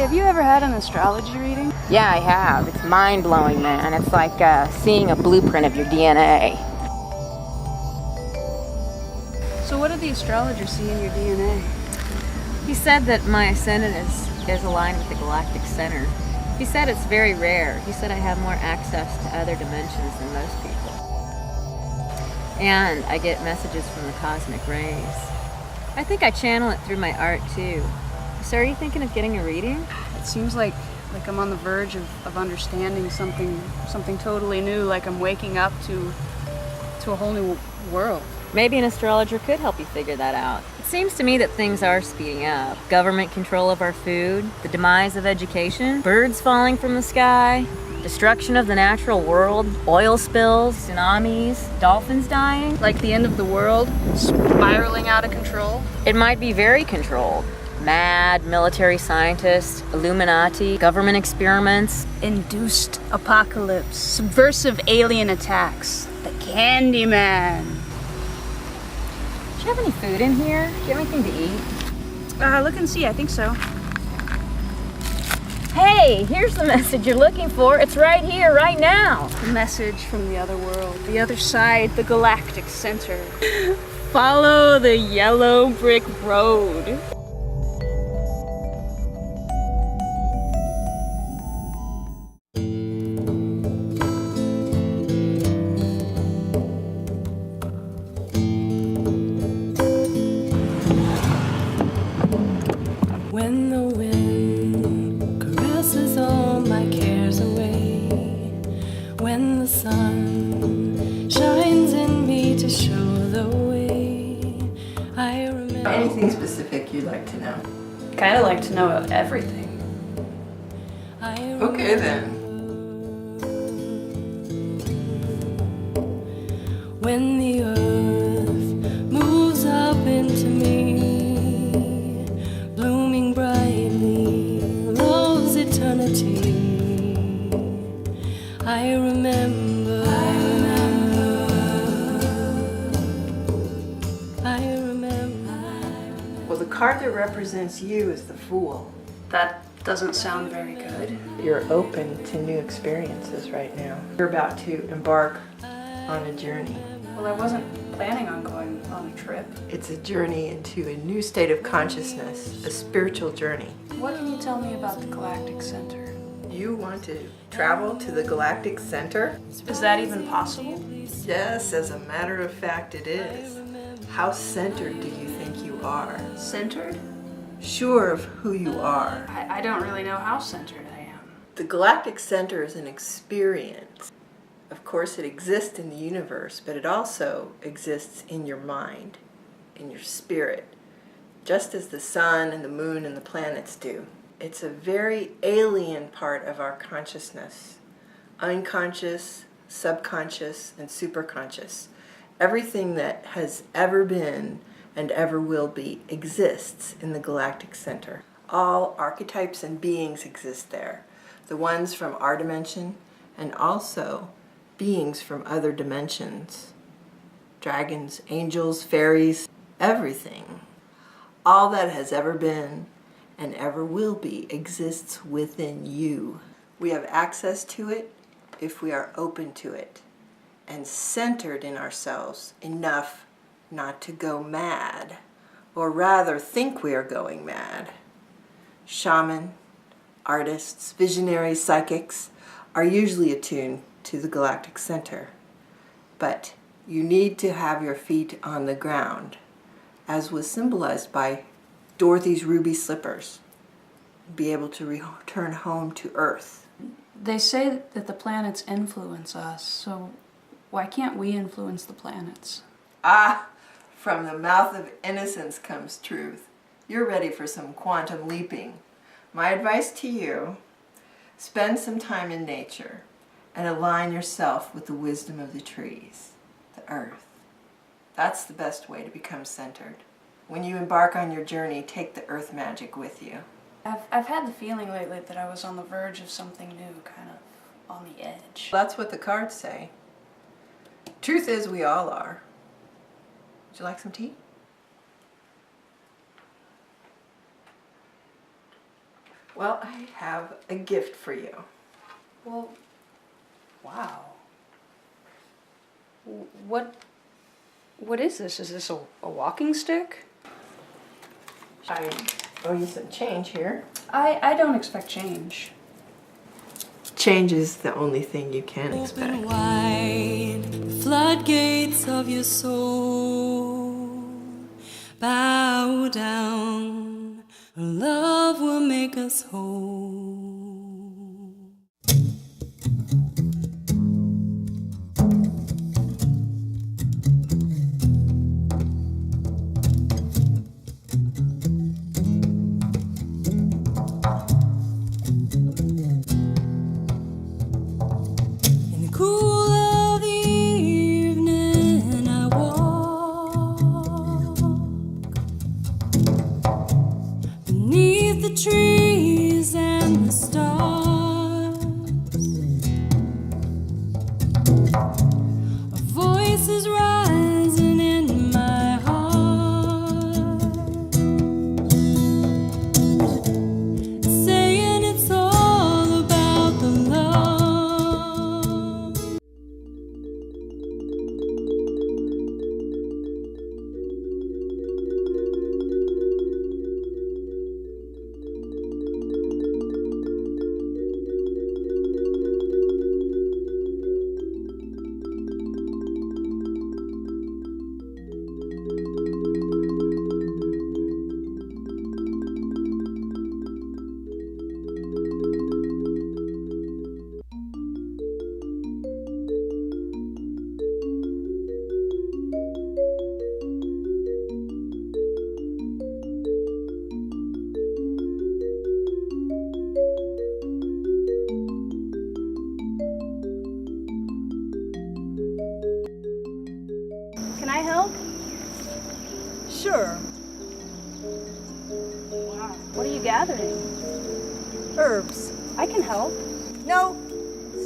Have you ever had an astrology reading? Yeah, I have. It's mind-blowing, man. It's like seeing a blueprint of your DNA. So what did the astrologer see in your DNA? He said that my ascendant is aligned with the galactic center. He said it's very rare. He said I have more access to other dimensions than most people. And I get messages from the cosmic rays. I think I channel it through my art too. So are you thinking of getting a reading? It seems like I'm on the verge of understanding something totally new, like I'm waking up to a whole new world. Maybe an astrologer could help you figure that out. It seems to me that things are speeding up. Government control of our food, the demise of education, birds falling from the sky, destruction of the natural world, oil spills, tsunamis, dolphins dying. Like the end of the world, spiraling out of control. It might be very controlled. Mad military scientists, Illuminati, government experiments. Induced apocalypse, subversive alien attacks, the Candyman. Do you have any food in here? Do you have anything to eat? Look and see, I think so. Hey, here's the message you're looking for. It's right here, right now. A message from the other world, the other side, the galactic center. Follow the yellow brick road. When the wind caresses all my cares away, when the sun shines in me to show the way, I remember. Anything specific you'd like to know? Kind of like to know everything. Okay then. When the earth moves up into me, blooming brightly, love's eternity, I remember. Well, the card that represents you is the Fool. That doesn't sound very good. You're open to new experiences right now. You're about to embark on a journey. Well, I wasn't planning on going on a trip. It's a journey into a new state of consciousness, a spiritual journey. What can you tell me about the galactic center? You want to travel to the galactic center? Is that even possible? Yes, as a matter of fact it is. How centered do you think you are? Centered? Sure of who you are. I don't really know how centered I am. The galactic center is an experience. Of course, it exists in the universe, but it also exists in your mind, in your spirit, just as the sun and the moon and the planets do. It's a very alien part of our consciousness. Unconscious, subconscious, and superconscious. Everything that has ever been and ever will be exists in the galactic center. All archetypes and beings exist there. The ones from our dimension and also beings from other dimensions. Dragons, angels, fairies, everything. All that has ever been and ever will be exists within you. We have access to it if we are open to it and centered in ourselves enough not to go mad, or rather think we are going mad. Shaman, artists, visionaries, psychics are usually attuned to the galactic center, but you need to have your feet on the ground, as was symbolized by Dorothy's ruby slippers, be able to return home to Earth. They say that the planets influence us, so why can't we influence the planets? Ah, from the mouth of innocence comes truth. You're ready for some quantum leaping. My advice to you, spend some time in nature and align yourself with the wisdom of the trees, the earth. That's the best way to become centered. When you embark on your journey, take the earth magic with you. I've had the feeling lately that I was on the verge of something new, kind of on the edge. That's what the cards say. Truth is, we all are. Would you like some tea? Well, I have a gift for you. Well, wow. What is this? Is this a walking stick? I owe you some change here. I don't expect change. Change is the only thing you can Open expect. wide the floodgates of your soul. Bow down, our love will make us whole. In the cool of the evening, I walk beneath the trees and the stars. A voice is rising in my heart, saying it's all about the love. Can I help? Sure. Wow. What are you gathering? Herbs. I can help. No.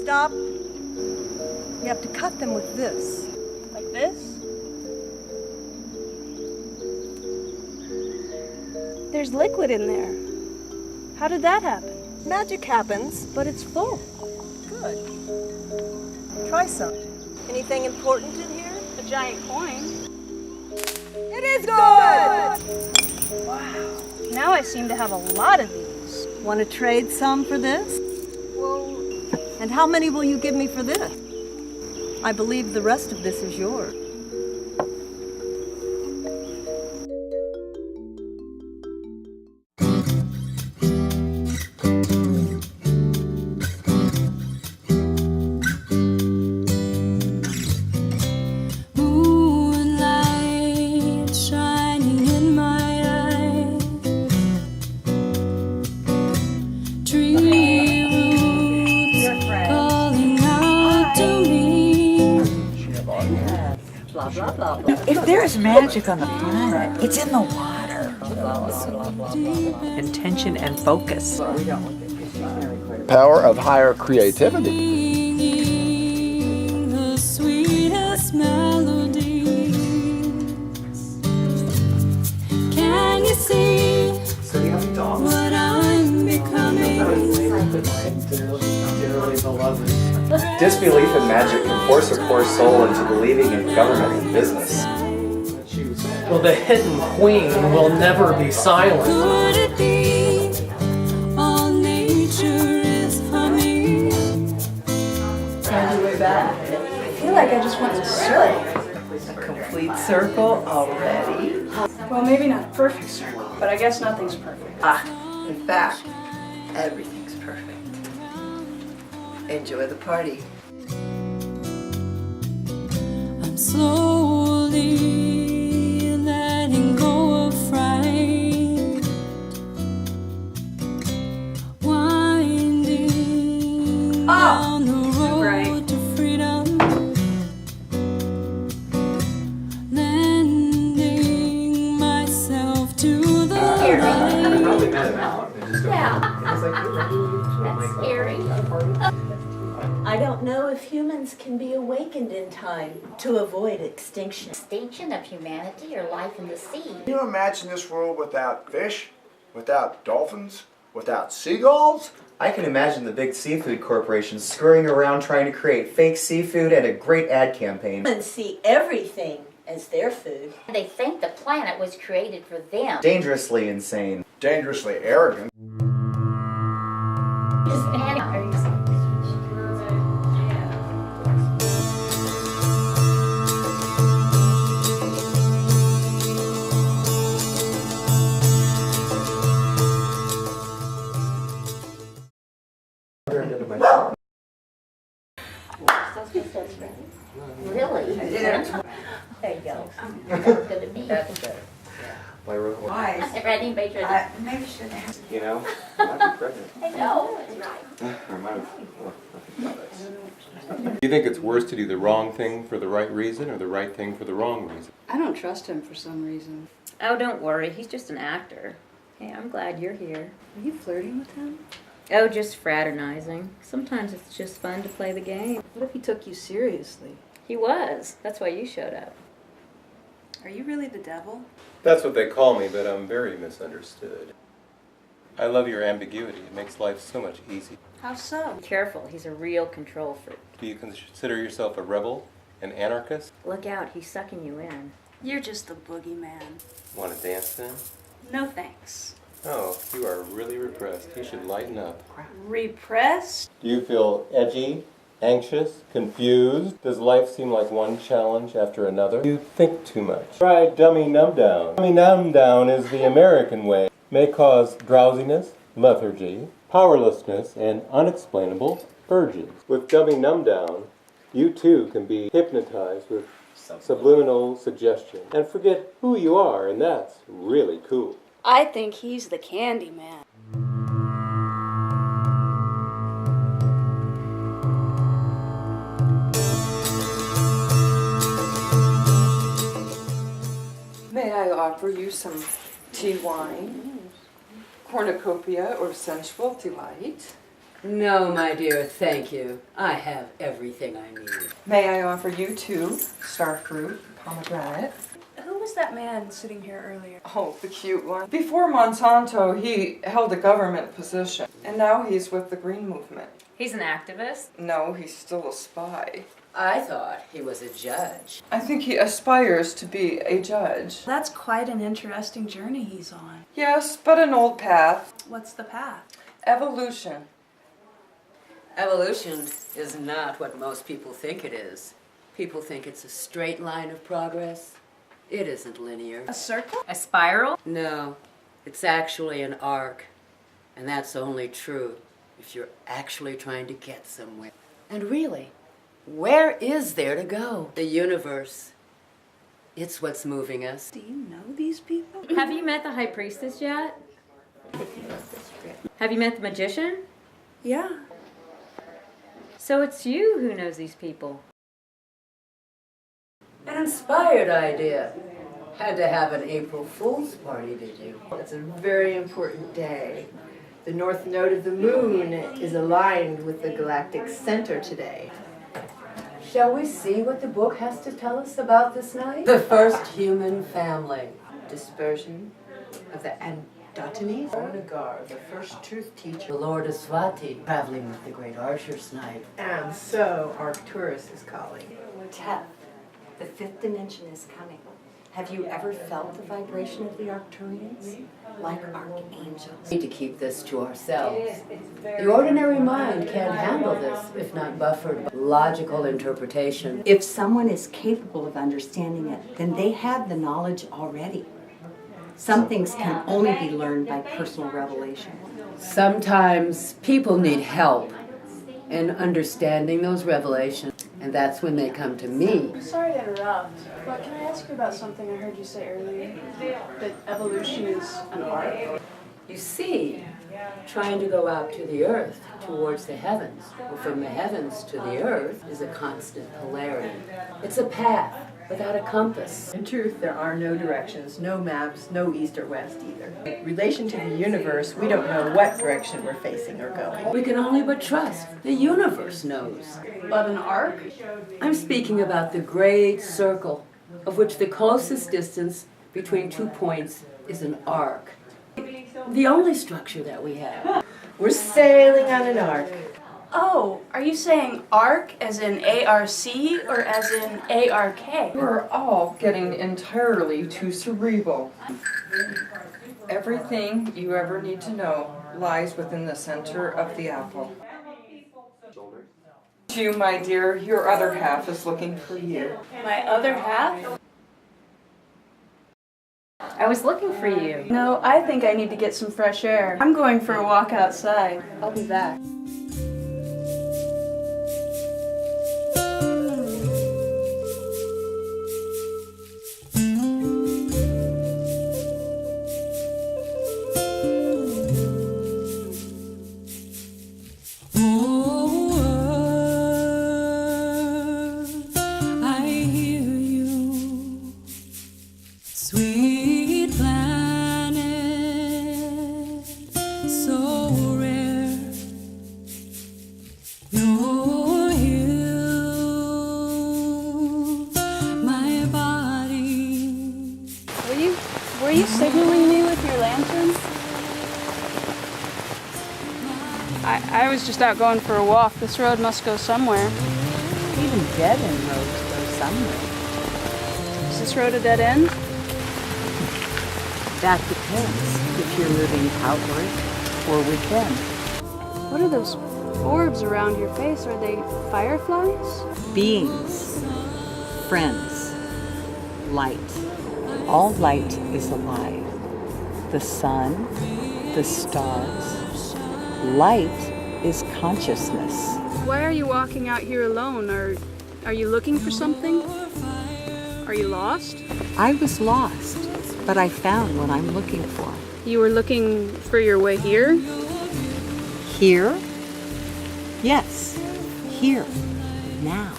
Stop. You have to cut them with this. Like this? There's liquid in there. How did that happen? Magic happens, but it's full. Good. Try some. Anything important in here? A giant coin. It is good! Wow. Now I seem to have a lot of these. Want to trade some for this? Well, And how many will you give me for this? I believe the rest of this is yours. Moonlight shining in my eyes, tree roots calling out to me. If there's magic on the planet, it's in the water. Intention and focus. Power of higher creativity. Singing the sweetest melodies. Can you see what I'm becoming? Disbelief in magic can force a poor soul into believing in government and business. Well, the hidden queen will never be silent. Could it be all nature is humming? I feel like I just went in a circle. A complete circle already. Well, maybe not a perfect circle, but I guess nothing's perfect. In fact, everything's perfect. Enjoy the party. I'm slowly letting go of fright, winding down the road to freedom, lending myself to the light. I don't know if humans can be awakened in time to avoid extinction. Extinction of humanity or life in the sea. Can you imagine this world without fish, without dolphins, Without seagulls? I can imagine the big seafood corporations scurrying around trying to create fake seafood and a great ad campaign. And see everything as their food. They think the planet was created for them. Dangerously insane. Dangerously arrogant. Really? There you go. That's good to me. That's good. Why? Ready, make sure. Maybe should have. You know, I might be pregnant. I know, that's right. Or might have. You think it's worse to do the wrong thing for the right reason or the right thing for the wrong reason? I don't trust him for some reason. Oh, don't worry. He's just an actor. Hey, I'm glad you're here. Are you flirting with him? Oh, just fraternizing. Sometimes it's just fun to play the game. What if he took you seriously? He was. That's why you showed up. Are you really the devil? That's what they call me, but I'm very misunderstood. I love your ambiguity. It makes life so much easier. How so? Be careful. He's a real control freak. Do you consider yourself a rebel, an anarchist? Look out. He's sucking you in. You're just the boogeyman. Want to dance then? No thanks. Oh, you are really repressed. You should lighten up. Repressed? Do you feel edgy, anxious, confused? Does life seem like one challenge after another? You think too much. Try dummy numb down. Dummy numb down is the American way. May cause drowsiness, lethargy, powerlessness, and unexplainable urges. With dummy numb down, you too can be hypnotized with subliminal suggestion and forget who you are, and that's really cool. I think he's the candy man. May I offer you some tea wine, cornucopia, or sensual delight? No, my dear, thank you. I have everything I need. May I offer you two, starfruit, pomegranate? Who was that man sitting here earlier? Oh, the cute one. Before Monsanto, he held a government position, and now he's with the Green Movement. He's an activist? No, he's still a spy. I thought he was a judge. I think he aspires to be a judge. That's quite an interesting journey he's on. Yes, but an old path. What's the path? Evolution. Evolution is not what most people think it is. People think it's a straight line of progress. It isn't linear. A circle? A spiral? No, it's actually an arc. And that's only true if you're actually trying to get somewhere. And really, where is there to go? The universe. It's what's moving us. Do you know these people? Have you met the High Priestess yet? Have you met the Magician? Yeah. So it's you who knows these people. An inspired idea. Had to have an April Fool's party, did you? It's a very important day. The north node of the moon is aligned with the galactic center today. Shall we see what the book has to tell us about this night? The first human family. Dispersion of the Andotones. Onagar, the first truth teacher. The Lord of Swati, traveling with the great Archer's Knight. And so Arcturus is calling. Teth, the fifth dimension is coming. Have you ever felt the vibration of the Arcturians? Like archangels. We need to keep this to ourselves. The ordinary mind can't handle this if not buffered by logical interpretation. If someone is capable of understanding it, then they have the knowledge already. Some things can only be learned by personal revelation. Sometimes people need help in understanding those revelations, and that's when they come to me. Sorry to interrupt, but can I ask you about something I heard you say earlier? That evolution is an art? You see, trying to go out to the earth, towards the heavens, or from the heavens to the earth, is a constant polarity. It's a path without a compass. In truth, there are no directions, no maps, no east or west either. In relation to the universe, we don't know what direction we're facing or going. We can only but trust. The universe knows. But an arc? I'm speaking about the great circle, of which the closest distance between 2 points is an arc. The only structure that we have. We're sailing on an ark. Oh, are you saying ARC as in A-R-C or as in A-R-K? We're all getting entirely too cerebral. Everything you ever need to know lies within the center of the apple. You, my dear, your other half is looking for you. My other half? I was looking for you. No, I think I need to get some fresh air. I'm going for a walk outside. I'll be back. Were you signaling me with your lantern? I was just out going for a walk. This road must go somewhere. Even dead-end roads go somewhere. Is this road a dead end? That depends if you're moving outward or within. What are those orbs around your face? Are they fireflies? Beings, friends, light. All light is alive. The sun, the stars. Light is consciousness. Why are you walking out here alone? Are you looking for something? Are you lost? I was lost, but I found what I'm looking for. You were looking for your way here? Here? Yes, here, now.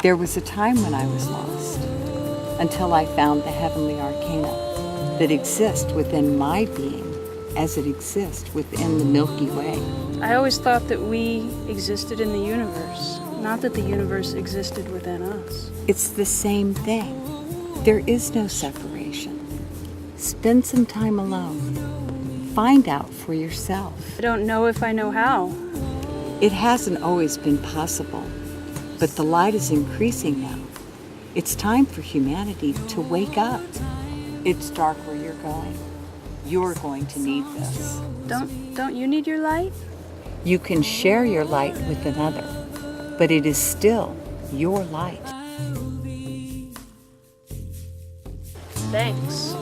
There was a time when I was lost, until I found the heavenly arcana that exist within my being as it exists within the Milky Way. I always thought that we existed in the universe, not that the universe existed within us. It's the same thing. There is no separation. Spend some time alone. Find out for yourself. I don't know if I know how. It hasn't always been possible, but the light is increasing now. It's time for humanity to wake up. It's dark where you're going. You're going to need this. Don't you need your light? You can share your light with another, but it is still your light. Thanks.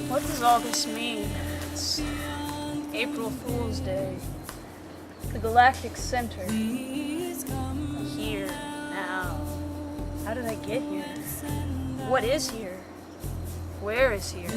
What does all this mean? It's April Fool's Day. The galactic center. I'm here, now. How did I get here? What is here? Where is here?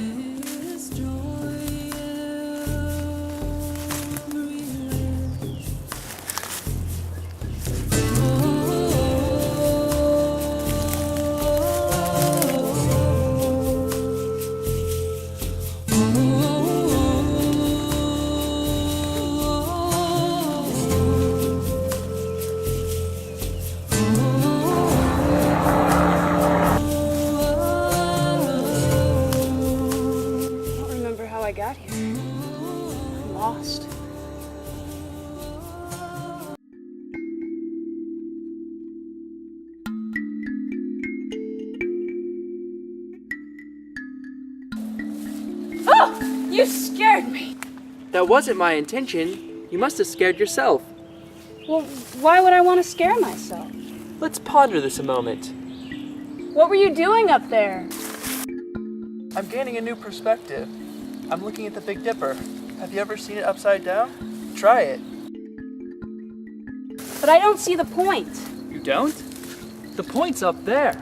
I got here. I'm lost. Oh! You scared me! That wasn't my intention. You must have scared yourself. Well, why would I want to scare myself? Let's ponder this a moment. What were you doing up there? I'm gaining a new perspective. I'm looking at the Big Dipper. Have you ever seen it upside down? Try it. But I don't see the point. You don't? The point's up there.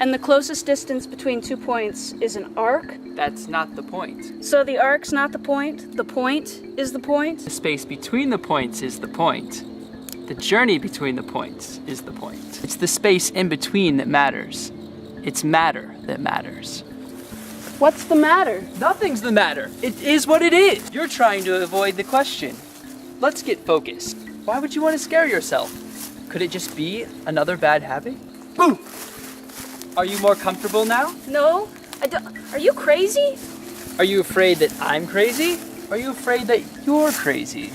And the closest distance between 2 points is an arc? That's not the point. So the arc's not the point is the point? The space between the points is the point. The journey between the points is the point. It's the space in between that matters. It's matter that matters. What's the matter? Nothing's the matter. It is what it is. You're trying to avoid the question. Let's get focused. Why would you want to scare yourself? Could it just be another bad habit? Boom! Are you more comfortable now? No, I don't. Are you crazy? Are you afraid that I'm crazy? Are you afraid that you're crazy?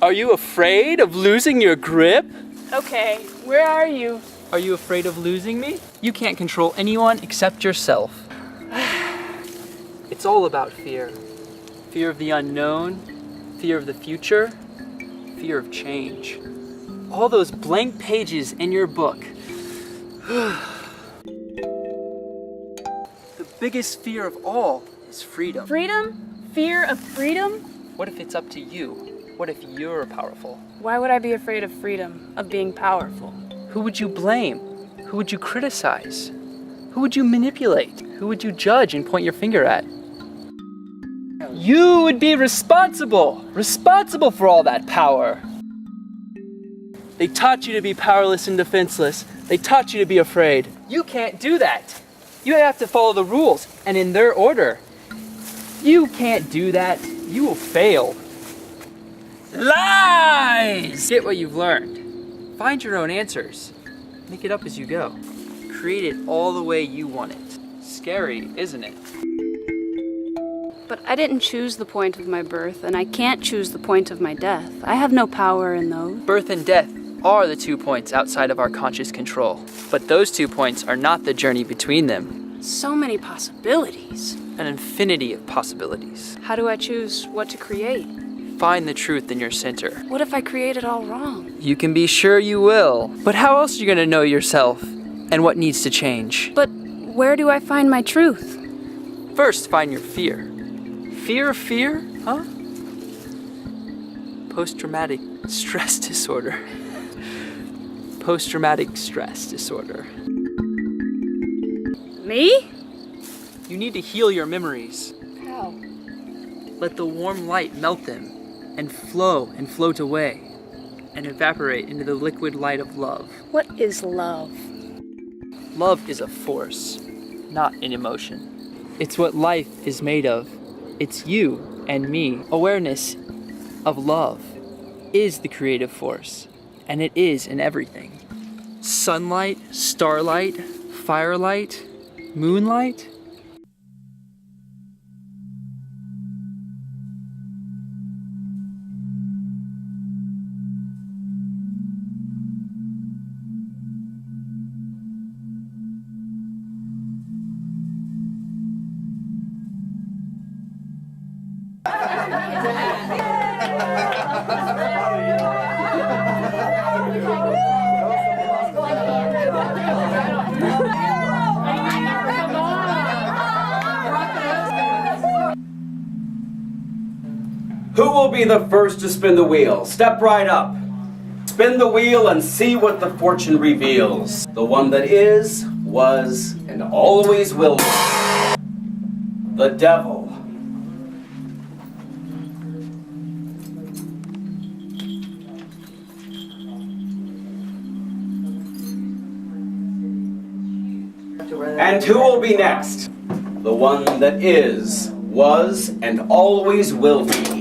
Are you afraid of losing your grip? Okay, where are you? Are you afraid of losing me? You can't control anyone except yourself. It's all about fear. Fear of the unknown, fear of the future, fear of change. All those blank pages in your book. The biggest fear of all is freedom. Freedom? Fear of freedom? What if it's up to you? What if you're powerful? Why would I be afraid of freedom, of being powerful? Who would you blame? Who would you criticize? Who would you manipulate? Who would you judge and point your finger at? You would be responsible for all that power. They taught you to be powerless and defenseless. They taught you to be afraid. You can't do that. You have to follow the rules, and in their order. You can't do that. You will fail. Lies! Get what you've learned. Find your own answers. Make it up as you go. Create it all the way you want it. Scary, isn't it? But I didn't choose the point of my birth, and I can't choose the point of my death. I have no power in those. Birth and death are the 2 points outside of our conscious control. But those 2 points are not the journey between them. So many possibilities. An infinity of possibilities. How do I choose what to create? Find the truth in your center. What if I create it all wrong? You can be sure you will. But how else are you going to know yourself and what needs to change? But where do I find my truth? First, find your fear. Fear of fear? Huh? Post-traumatic stress disorder. Post-traumatic stress disorder. Me? You need to heal your memories. How? Let the warm light melt them and float away and evaporate into the liquid light of love. What is love? Love is a force, not an emotion. It's what life is made of. It's you and me. Awareness of love is the creative force, and it is in everything. Sunlight, starlight, firelight, moonlight. Who will be the first to spin the wheel? Step right up. Spin the wheel and see what the fortune reveals. The one that is, was, and always will be. The devil. And who will be next? The one that is, was, and always will be.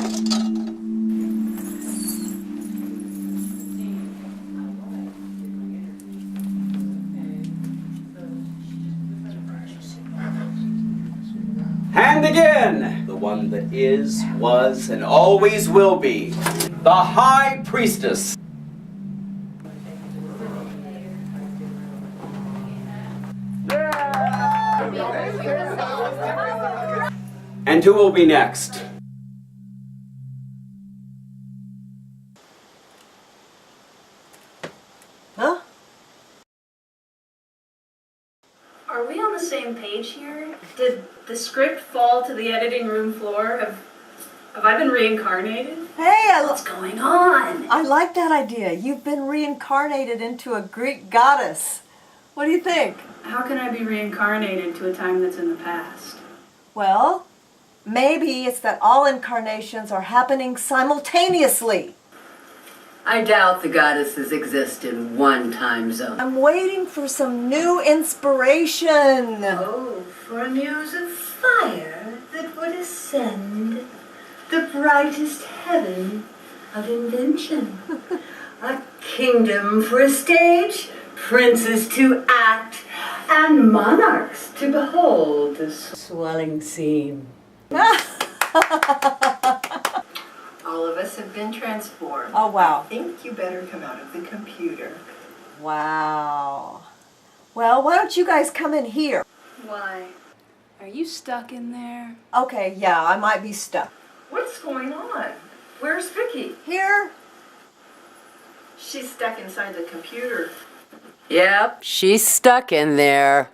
And again, the one that is, was, and always will be. The High Priestess. And who will be next? Huh? Are we on the same page here? Did the script fall to the editing room floor? Have I been reincarnated? Hey, what's going on? I like that idea. You've been reincarnated into a Greek goddess. What do you think? How can I be reincarnated to a time that's in the past? Well, maybe it's that all incarnations are happening simultaneously. I doubt the goddesses exist in one time zone. I'm waiting for some new inspiration. Oh, for a muse of fire that would ascend the brightest heaven of invention. A kingdom for a stage, princes to act, and monarchs to behold the swelling scene. All of us have been transformed. Oh, wow. I think you better come out of the computer. Wow. Well, why don't you guys come in here? Why? Are you stuck in there? Okay, yeah, I might be stuck. What's going on? Where's Vicky? Here? She's stuck inside the computer. Yep, she's stuck in there.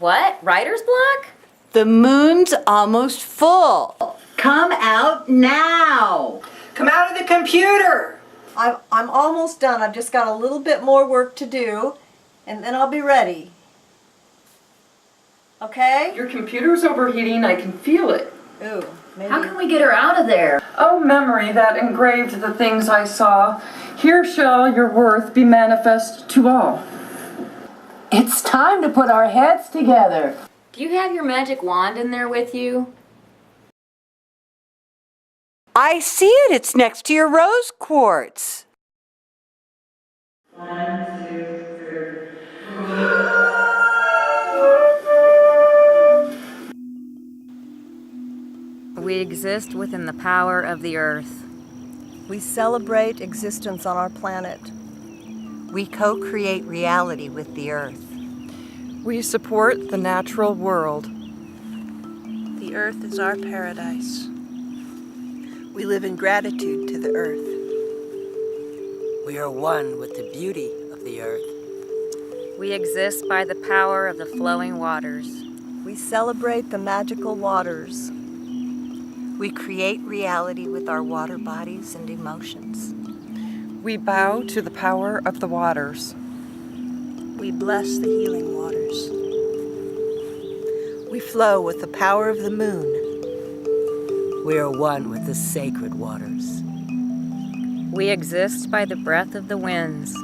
What? Writer's block? The moon's almost full. Come out now. Come out of the computer! I'm almost done. I've just got a little bit more work to do, and then I'll be ready. Okay? Your computer's overheating. I can feel it. Ooh, maybe. How can we get her out of there? Oh, memory that engraved the things I saw. Here shall your worth be manifest to all. It's time to put our heads together. Do you have your magic wand in there with you? I see it. It's next to your rose quartz. 1, 2, 3. We exist within the power of the earth. We celebrate existence on our planet. We co-create reality with the earth. We support the natural world. The earth is our paradise. We live in gratitude to the earth. We are one with the beauty of the earth. We exist by the power of the flowing waters. We celebrate the magical waters. We create reality with our water bodies and emotions. We bow to the power of the waters. We bless the healing waters. We flow with the power of the moon. We are one with the sacred waters. We exist by the breath of the winds.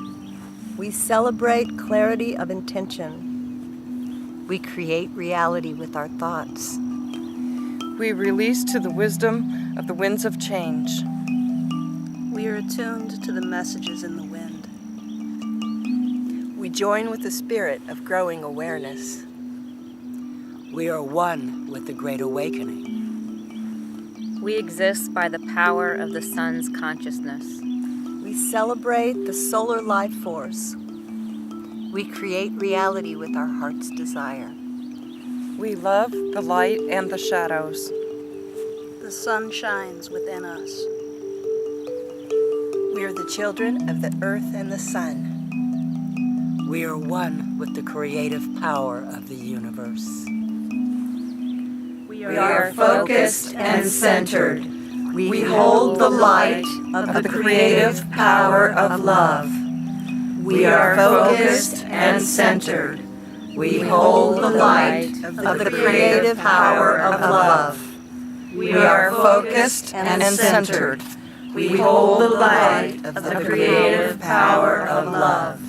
We celebrate clarity of intention. We create reality with our thoughts. We release to the wisdom of the winds of change. We are attuned to the messages in the wind. We join with the spirit of growing awareness. We are one with the Great Awakening. We exist by the power of the sun's consciousness. We celebrate the solar life force. We create reality with our heart's desire. We love the light and the shadows. The sun shines within us. We are the children of the earth and the sun. We are one with the creative power of the universe. We are focused and centered. We hold the light of the creative power of love. We are focused and centered. We hold the light of the creative power of love. We are focused and centered. We hold the light of the creative power of love.